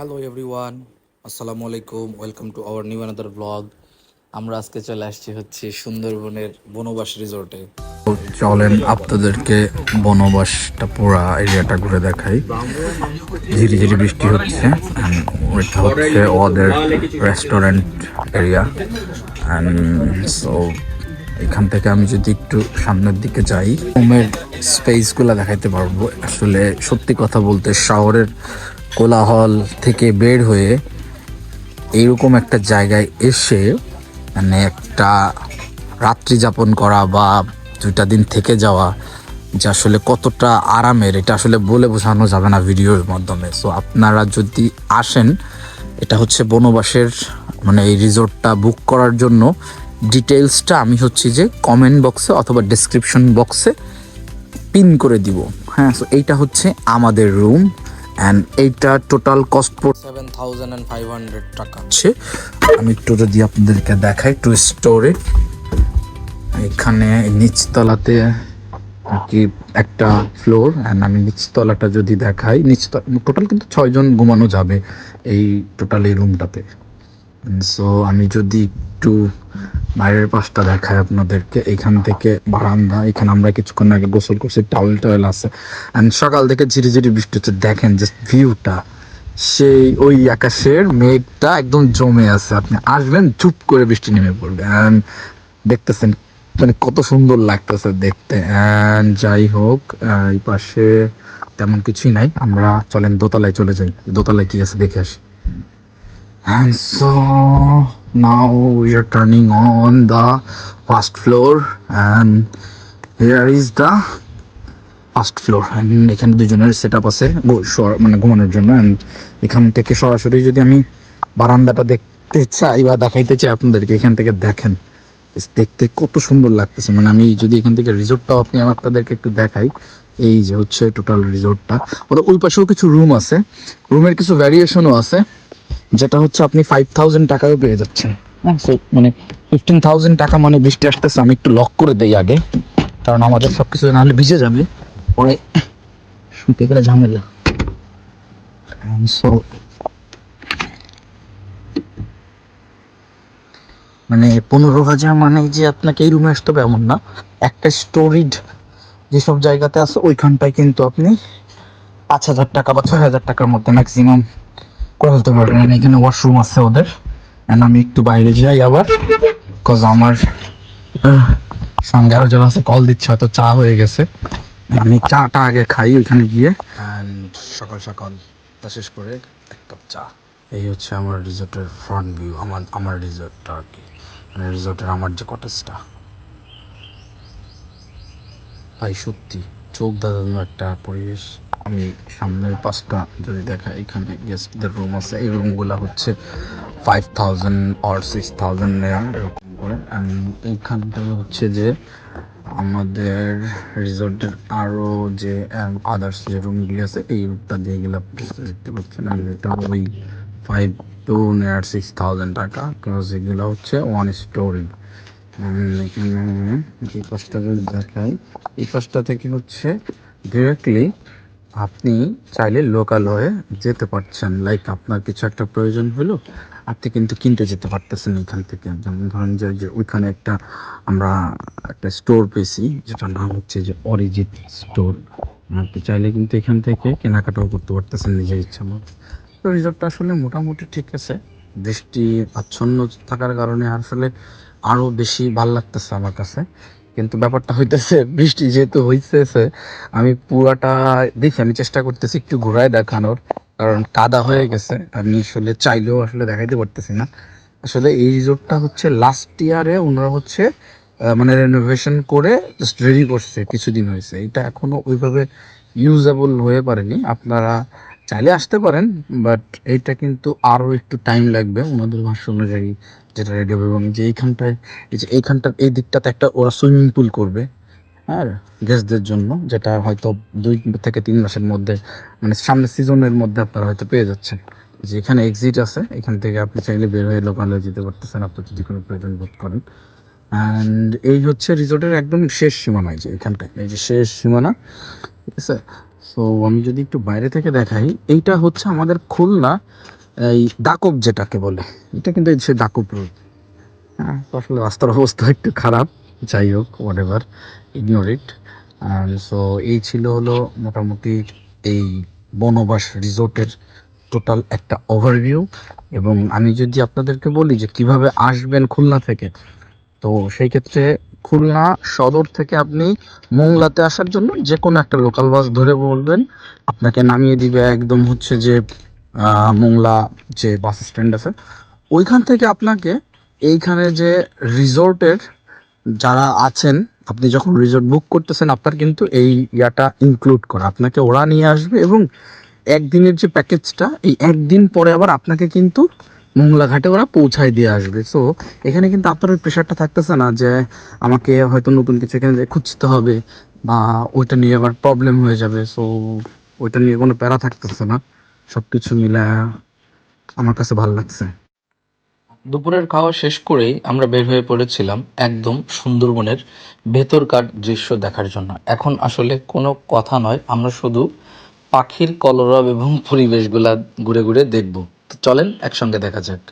Hello everyone, আসসালামু আলাইকুম। Welcome to our new another blog. আমরা আজকে চলে আসছি হচ্ছে সুন্দরবনের বনবাস রিসোর্টে। চলেন আপনাদেরকে বনবাসটা পুরা এরিয়াটা ঘুরে দেখাই। ঝিরি ঝিরি বৃষ্টি হচ্ছে, ওইটা হচ্ছে ওদের রেস্টুরেন্ট এরিয়া। সো এখান থেকে আমি যদি একটু সামনের দিকে যাই, রুমের স্পেসগুলো দেখাইতে পারবো। আসলে সত্যি কথা বলতে শহরের কোলাহল থেকে বের হয়ে এইরকম একটা জায়গায় এসে মানে একটা রাত্রি যাপন করা বা 2টা দিন থেকে যাওয়া যে আসলে কতটা আরামের, এটা আসলে বলে বোঝানো যাবে না ভিডিওর মাধ্যমে। সো আপনারা যদি আসেন, এটা হচ্ছে বনবাসের মানে এই রিসোর্টটা বুক করার জন্য ডিটেলসটা আমি হচ্ছে যে কমেন্ট বক্সে অথবা ডেসক্রিপশন বক্সে পিন করে দিব। হ্যাঁ, সো এইটা হচ্ছে আমাদের রুম অ্যান্ড এইটা টোটাল কস্ট পড় 7,500 টাকা হচ্ছে। আমি একটু যদি আপনাদেরকে দেখাই টু স্টোরে, এখানে নিচতলাতে আর কি একটা ফ্লোর, অ্যান্ড আমি নিচতলাটা যদি দেখাই, টোটাল কিন্তু 6 জন ঘুমানো যাবে এই টোটাল এই রুমটাতে। সো আমি যদি একটু বাইরের পাশটা দেখাই আপনাদেরকে, এখান থেকে বারান্দা, এখানে আমরা কিছুক্ষণ আগে গোসল করছি, টাওয়েল আছে, অ্যান্ড সকাল থেকে ঝিরি ঝিরি বৃষ্টি হচ্ছে। দেখেন জাস্ট ভিউটা, সেই ওই আকাশের মেঘটা একদম জমে আছে, আপনি আসবেন চুপ করে বৃষ্টি নেমে পড়বে, অ্যান্ড দেখতেছেন মানে কত সুন্দর লাগতেছে দেখতে। অ্যান্ড যাই হোক, এই পাশে তেমন কিছুই নাই, আমরা চলেন দোতলায় চলে যাই, দোতলায় কি আছে দেখে আসি। And so now we are turning on the first floor, and here is the first floor. এখানে দুজনের সেট আপ আছে মানে ঘুমানোর জন্য। অ্যান্ড এখান থেকে সরাসরি যদি আমি বারান্দাটা দেখতে চাই বা দেখাইতে চাই আপনাদেরকে, এখান থেকে দেখেন দেখতে কত সুন্দর লাগতেছে। মানে আমি যদি এখান থেকে রিসোর্টটাও আপনি আপনাদেরকে একটু দেখাই, এই যে হচ্ছে টোটাল রিসোর্টটা। ওদের ওই পাশেও কিছু রুম আছে, রুমের কিছু ভ্যারিয়েশনও আছে, যেটা হচ্ছে আপনি 5,000 টাকাও পেয়ে যাচ্ছেন। হ্যাঁ, মানে 15,000 টাকা মানে বৃষ্টি আসতেছে, আমি একটু লক করে দেই আগে, কারণ আমাদের সবকিছু নাহলে ভিজে যাবে পরে, শুতে গেলে ঝামেলা। সো মানে 15,000 মানে যে আপনাকে এই রুমে আসতে হবে এমন না। একটা স্টোরিড যেসব জায়গাতে আছে ওইখানটায় কিন্তু আপনি 5,000 টাকা বা 6,000 টাকার মধ্যে ম্যাক্সিমাম করে ফেলতে পারবেন। এখানে ওয়াশরুম আছে ওদের। অ্যান্ড আমি একটু বাইরে যাই আবার, বিকজ আমার সঙ্গে আরো যারা আছে কল দিচ্ছে, হয়তো চা হয়ে গেছে। আমি চাটা আগে খাই ওইখানে গিয়ে, অ্যান্ড সকাল সকাল তা শেষ করে 1 কাপ চা। এই হচ্ছে আমার রিসোর্টের ফ্রন্ট ভিউ, আমার রিসোর্টটা আর কি, মানে রিসোর্টের আমার যে কটেজটা। ভাই সত্যি চোখ ধাঁধানো একটা পরিবেশ। আমি সামনের পাশটা যদি দেখা, এখানে গেস্টদের রুম আছে, এই রুমগুলো হচ্ছে 5,000 or 6,000 নেয়া এরকম করে। এইখানটা হচ্ছে যে আমাদের রিসোর্টের আরও যে আদার্স যে রুমগুলি আছে, এই রুমটা দিয়ে গেলে আপনি দেখতে পাচ্ছেন। আর এটা ওই 5 to 6,000 টাকা, বিকজ এগুলো হচ্ছে 1 স্টোরি। এখানে এই পাশটা যদি দেখাই, এই পাশটা থেকে হচ্ছে ডিরেক্টলি আপনি চাইলে লোকাল হয়ে যেতে পারছেন। লাইক আপনার কিছু একটা প্রয়োজন হলো, আপনি কিন্তু কিনতে যেতে পারতেছেন এখান থেকে। যেমন ধরেন যে ওইখানে আমরা একটা স্টোর পেয়েছি, যেটার নাম হচ্ছে যে অরিজিৎ স্টোর। আপনি চাইলে কিন্তু এখান থেকে কেনাকাটাও করতে পারতেছেন নিজের ইচ্ছা মতো। তো রিসোর্টটা আসলে মোটামুটি ঠিক আছে, বৃষ্টি আচ্ছন্ন থাকার কারণে আসলে আরো বেশি ভাল লাগতেছে আমার কাছে। কিন্তু ব্যাপারটা হইতেছে, বৃষ্টি যেহেতু হইতেছে, আমি পুরাটা দেখি, আমি চেষ্টা করতেছি একটু ঘুরায় দেখানোর, কারণ কাদা হয়ে গেছে। আমি আসলে চাইলেও আসলে দেখাইতে পারতেছি না। আসলে এই রিসোর্টটা হচ্ছে লাস্ট ইয়ারে ওনারা হচ্ছে মানে রেনোভেশন করে জাস্ট রেডি করছে, কিছুদিন হয়েছে। এটা এখনো ওইভাবে ইউজেবল হয়ে পারেনি। আপনারা চাইলে আসতে পারেন, বাট এইটা কিন্তু আরও একটু টাইম লাগবে ওনাদের ভাষ্য অনুযায়ী যেটা রেডি হবে। এবং যে এইখানটায়, এই যে এইখানটার এই দিকটাতে একটা ওরা সুইমিং পুল করবে, হ্যাঁ, গেস্টদের জন্য, যেটা হয়তো 2 থেকে 3 মাসের মধ্যে, মানে সামনের সিজনের মধ্যে আপনারা হয়তো পেয়ে যাচ্ছেন। যে এখানে এক্সিট আছে, এখান থেকে আপনি চাইলে বের হয়ে লোকালে যেতে পারতেছেন আপনার যদি কোনো প্রয়োজন বোধ করেন। অ্যান্ড এই হচ্ছে রিসোর্টের একদম শেষ সীমানায়, যে এখানটায় এই যে শেষ সীমানা, ঠিক আছে। সো আমি যদি একটু বাইরে থেকে দেখাই, এইটা হচ্ছে আমাদের খুলনা এই দাকব যেটাকে বলে, এটা কিন্তু সে দাকব রোড। হ্যাঁ, তো আসলে রাস্তার অবস্থা একটু খারাপ, যাই হোক what ever, ignore it. So এই ছিল হলো মোটামুটি এই বনবাস রিসোর্টের টোটাল একটা ওভারভিউ। এবং আমি যদি আপনাদেরকে বলি যে কিভাবে আসবেন খুলনা থেকে, তো সেই ক্ষেত্রে খুলনা সদর থেকে আপনি মোংলাতে আসার জন্য যে কোনো একটা লোকাল বাস ধরে বলবেন, আপনাকে নামিয়ে দিবে একদম হচ্ছে যে মোংলা যে বাস স্ট্যান্ড আছে ওইখান থেকে আপনাকে এইখানে যে রিসোর্টের যারা আছেন, আপনি যখন রিসোর্ট বুক করতেছেন আপনার কিন্তু এই ইয়াটা ইনক্লুড করা, আপনাকে ওরা নিয়ে আসবে এবং একদিনের যে প্যাকেজটা, এই একদিন পরে আবার আপনাকে কিন্তু মোংলা ঘাটে ওরা পৌঁছায় দিয়ে আসবে। সো এখানে কিন্তু আপনার ওই প্রেশারটা থাকতেছে না যে আমাকে হয়তো নতুন কিছু এখানে যে খুঁজতে হবে বা ওইটা নিয়ে আবার প্রবলেম হয়ে যাবে। সো ওইটা নিয়ে কোনো প্যারা থাকতেছে না, সব কিছু মিলে আমার কাছে ভালো লাগছে। দুপুরের খাওয়া শেষ করেই আমরা বের হয়ে পড়েছিলাম একদম সুন্দরবনের ভেতরকার দৃশ্য দেখার জন্য। এখন আসলে কোনো কথা নয়, আমরা শুধু পাখির কলরব এবং পরিবেশগুলা ঘুরে ঘুরে দেখব। তো চলেন একসঙ্গে দেখা যাক।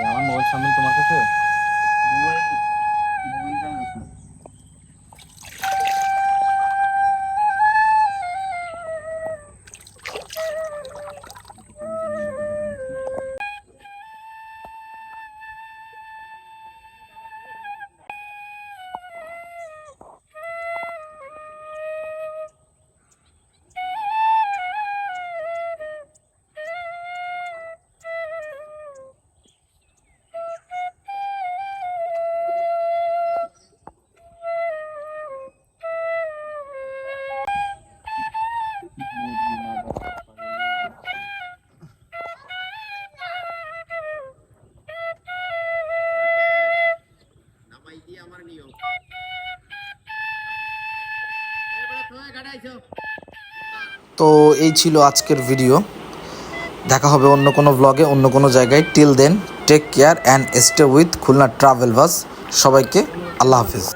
আমার মোবাইল সামনে তোমার কাছে। তো এই ছিল আজকের ভিডিও। দেখা হবে অন্য কোনো ব্লগে, অন্য কোনো জায়গায়। Till then, take care and stay with Khulna travel bus. সবাইকে আল্লাহ হাফিজ।